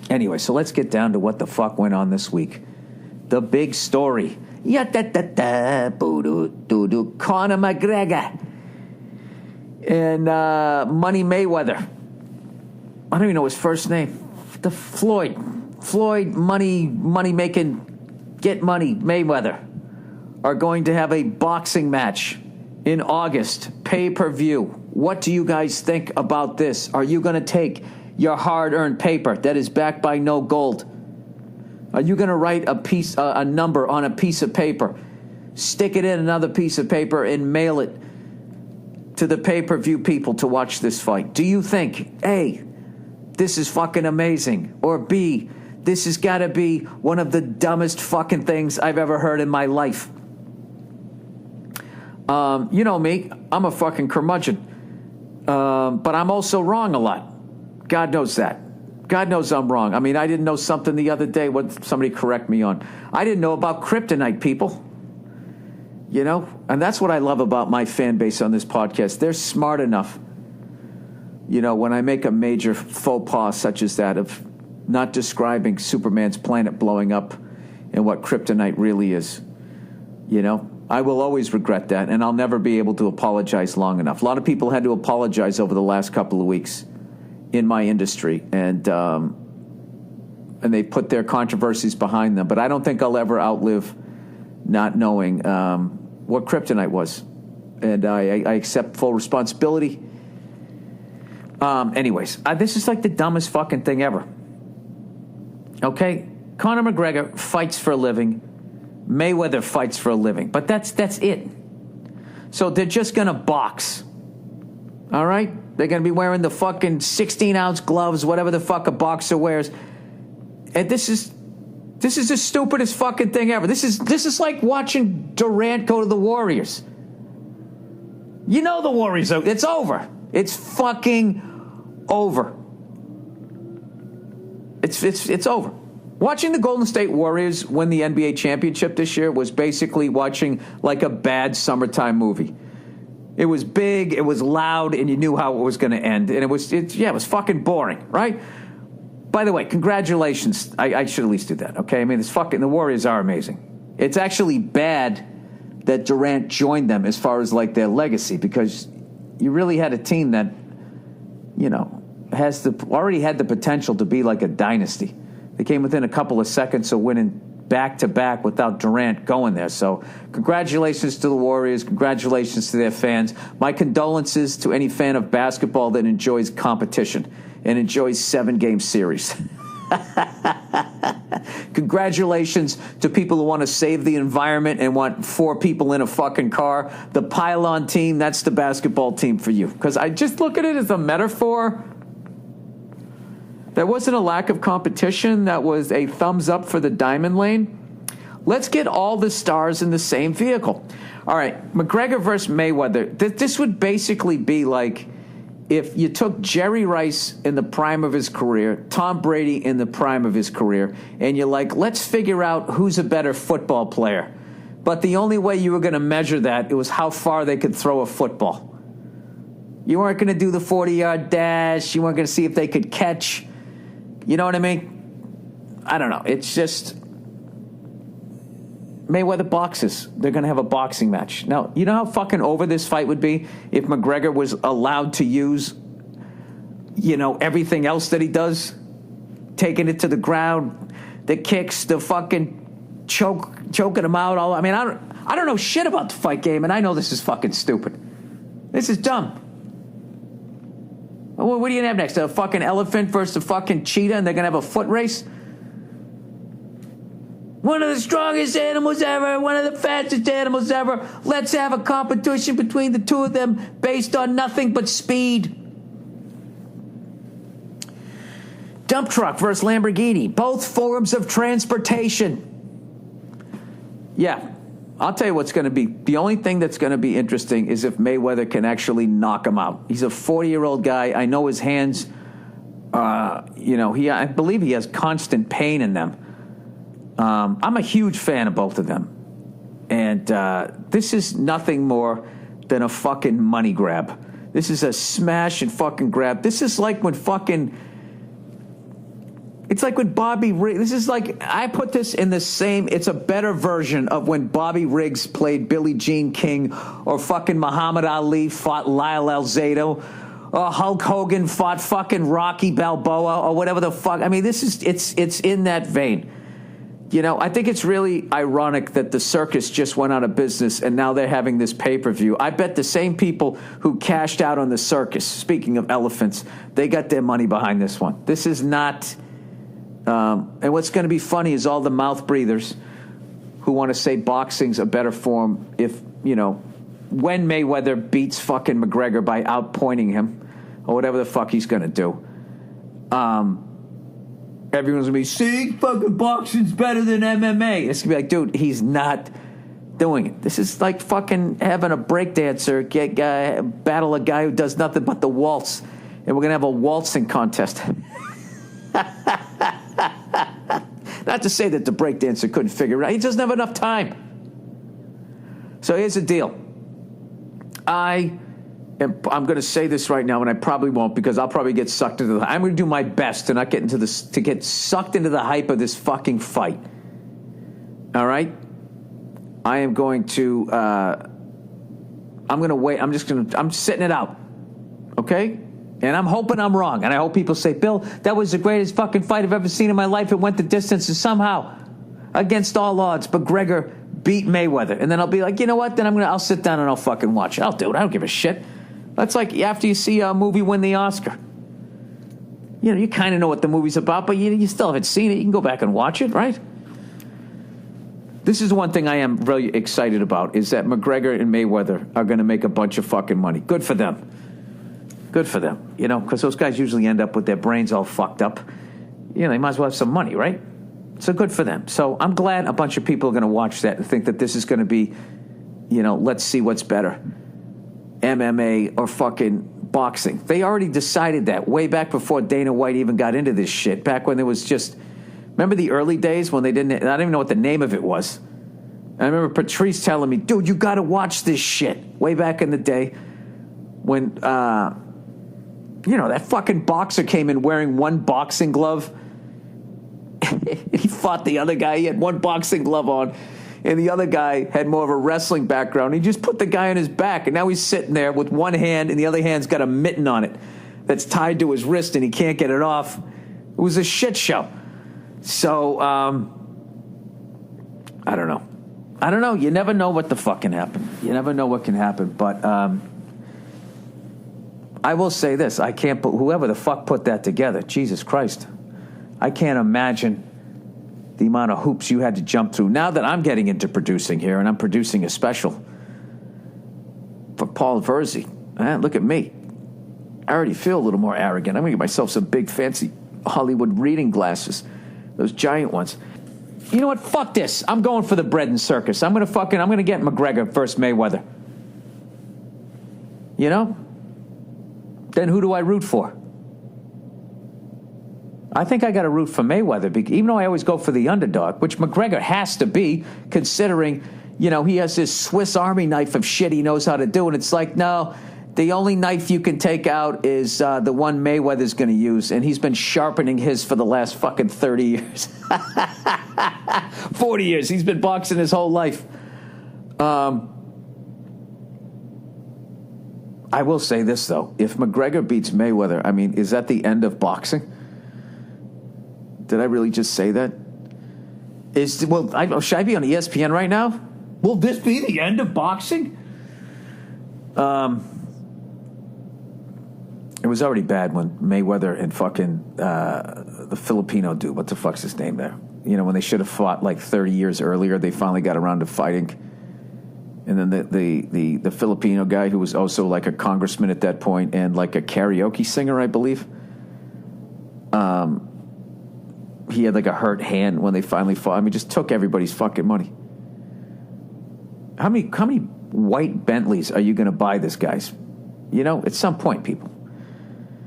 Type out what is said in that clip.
Anyway, so let's get down to what the fuck went on this week. The big story. Conor McGregor and Money Mayweather. I don't even know his first name. The Floyd money making, get money Mayweather are going to have a boxing match in August, pay-per-view. What do you guys think about this? Are you going to take your hard-earned paper that is backed by no gold? Are you going to write a number on a piece of paper, stick it in another piece of paper, and mail it to the pay-per-view people to watch this fight? Do you think, A, this is fucking amazing, or B, this has got to be one of the dumbest fucking things I've ever heard in my life? You know me, I'm a fucking curmudgeon, but I'm also wrong a lot. God knows that. God knows I'm wrong. I mean, I didn't know something the other day. What somebody correct me on? I didn't know about kryptonite, people. You know, and that's what I love about my fan base on this podcast. They're smart enough. You know, when I make a major faux pas such as that of not describing Superman's planet blowing up and what kryptonite really is, you know, I will always regret that, and I'll never be able to apologize long enough. A lot of people had to apologize over the last couple of weeks in my industry, and they put their controversies behind them. But I don't think I'll ever outlive not knowing what kryptonite was, and I accept full responsibility. Anyways, this is like the dumbest fucking thing ever. Okay, Conor McGregor fights for a living. Mayweather fights for a living, but that's it. So they're just gonna box. All right? They're going to be wearing the fucking 16-ounce gloves, whatever the fuck a boxer wears. And this is the stupidest fucking thing ever. This is like watching Durant go to the Warriors. You know the Warriors, it's over. It's fucking over. It's over. Watching the Golden State Warriors win the NBA championship this year was basically watching like a bad summertime movie. It was big, it was loud, and you knew how it was going to end. And it was fucking boring, right? By the way, congratulations. I should at least do that, okay? I mean, the Warriors are amazing. It's actually bad that Durant joined them as far as, like, their legacy, because you really had a team that, you know, already had the potential to be like a dynasty. They came within a couple of seconds of winning back-to-back without Durant going there. So congratulations to the Warriors. Congratulations to their fans. My condolences to any fan of basketball that enjoys competition and enjoys 7-game series. Congratulations to people who want to save the environment and want 4 people in a fucking car. The pylon team, that's the basketball team for you. Because I just look at it as a metaphor. There wasn't a lack of competition. That was a thumbs up for the diamond lane. Let's get all the stars in the same vehicle. All right, McGregor versus Mayweather. This would basically be like if you took Jerry Rice in the prime of his career, Tom Brady in the prime of his career, and you're like, let's figure out who's a better football player. But the only way you were going to measure that, it was how far they could throw a football. You weren't going to do the 40-yard dash. You weren't going to see if they could catch. You know what I mean? I don't know. It's just Mayweather boxes. They're going to have a boxing match. Now, you know how fucking over this fight would be if McGregor was allowed to use, you know, everything else that he does? Taking it to the ground, the kicks, the fucking choking him out. I don't know shit about the fight game, and I know this is fucking stupid. This is dumb. What do you have next? A fucking elephant versus a fucking cheetah, and they're going to have a foot race? One of the strongest animals ever, one of the fastest animals ever. Let's have a competition between the two of them based on nothing but speed. Dump truck versus Lamborghini. Both forms of transportation. Yeah. I'll tell you what's going to be. The only thing that's going to be interesting is if Mayweather can actually knock him out. He's a 40-year-old guy. I know his hands, I believe he has constant pain in them. I'm a huge fan of both of them. And this is nothing more than a fucking money grab. This is a smash and fucking grab. This is like when fucking It's like with Bobby Riggs. This is like, I put this in the same, it's a better version of when Bobby Riggs played Billie Jean King, or fucking Muhammad Ali fought Lyle Alzado, or Hulk Hogan fought fucking Rocky Balboa, or whatever the fuck. I mean, this is, it's in that vein. You know, I think it's really ironic that the circus just went out of business and now they're having this pay-per-view. I bet the same people who cashed out on the circus, speaking of elephants, they got their money behind this one. This is not... and what's going to be funny is all the mouth breathers who want to say boxing's a better form if, you know, when Mayweather beats fucking McGregor by outpointing him or whatever the fuck he's going to do. Everyone's going to be, see, fucking boxing's better than MMA. It's going to be like, dude, he's not doing it. This is like fucking having a breakdancer battle a guy who does nothing but the waltz. And we're going to have a waltzing contest. Not to say that the breakdancer couldn't figure it out. He doesn't have enough time. So here's the deal. I'm going to say this right now, and I probably won't because I'll probably get sucked into the... I'm going to do my best to not get into this, to get sucked into the hype of this fucking fight. All right? I am going to... I'm going to wait. I'm sitting it out. Okay? And I'm hoping I'm wrong. And I hope people say, Bill, that was the greatest fucking fight I've ever seen in my life. It went the distance, and somehow, against all odds, McGregor beat Mayweather. And then I'll be like, you know what? Then I'll sit down and I'll fucking watch it. I'll do it. I don't give a shit. That's like after you see a movie win the Oscar. You know, you kind of know what the movie's about, but you still haven't seen it. You can go back and watch it, right? This is the one thing I am really excited about, is that McGregor and Mayweather are going to make a bunch of fucking money. Good for them. Good for them, you know, because those guys usually end up with their brains all fucked up. You know, they might as well have some money, right? So good for them. So I'm glad a bunch of people are going to watch that and think that this is going to be, you know, let's see what's better, MMA or fucking boxing. They already decided that way back before Dana White even got into this shit, back when there was just, remember the early days when they didn't, I don't even know what the name of it was. I remember Patrice telling me, dude, you got to watch this shit, way back in the day when, you know, that fucking boxer came in wearing one boxing glove. He fought the other guy. He had one boxing glove on, and the other guy had more of a wrestling background. He just put the guy on his back, and now he's sitting there with one hand, and the other hand's got a mitten on it that's tied to his wrist, and he can't get it off. It was a shit show. So, I don't know. I don't know. You never know what the fuck can happen. You never know what can happen, but I will say this. I can't put, whoever the fuck put that together, Jesus Christ, I can't imagine the amount of hoops you had to jump through. Now that I'm getting into producing here, and I'm producing a special for Paul Verzi, look at me. I already feel a little more arrogant. I'm going to get myself some big, fancy Hollywood reading glasses, those giant ones. You know what? Fuck this. I'm going for the bread and circus. I'm going to get McGregor versus Mayweather. You know? Then who do I root for? I think I got to root for Mayweather, even though I always go for the underdog, which McGregor has to be, considering, you know, he has this Swiss Army knife of shit he knows how to do, and it's like, no, the only knife you can take out is the one Mayweather's going to use, and he's been sharpening his for the last fucking 30 years. 40 years. He's been boxing his whole life. I will say this, though. If McGregor beats Mayweather, I mean, is that the end of boxing? Did I really just say that? Should I be on ESPN right now? Will this be the end of boxing? It was already bad when Mayweather and fucking the Filipino dude, what the fuck's his name there? You know, when they should have fought like 30 years earlier, they finally got around to fighting. And then the Filipino guy, who was also like a congressman at that point and like a karaoke singer, I believe. He had like a hurt hand when they finally fought. I mean, just took everybody's fucking money. How many white Bentleys are you going to buy this, guys? You know, at some point, people.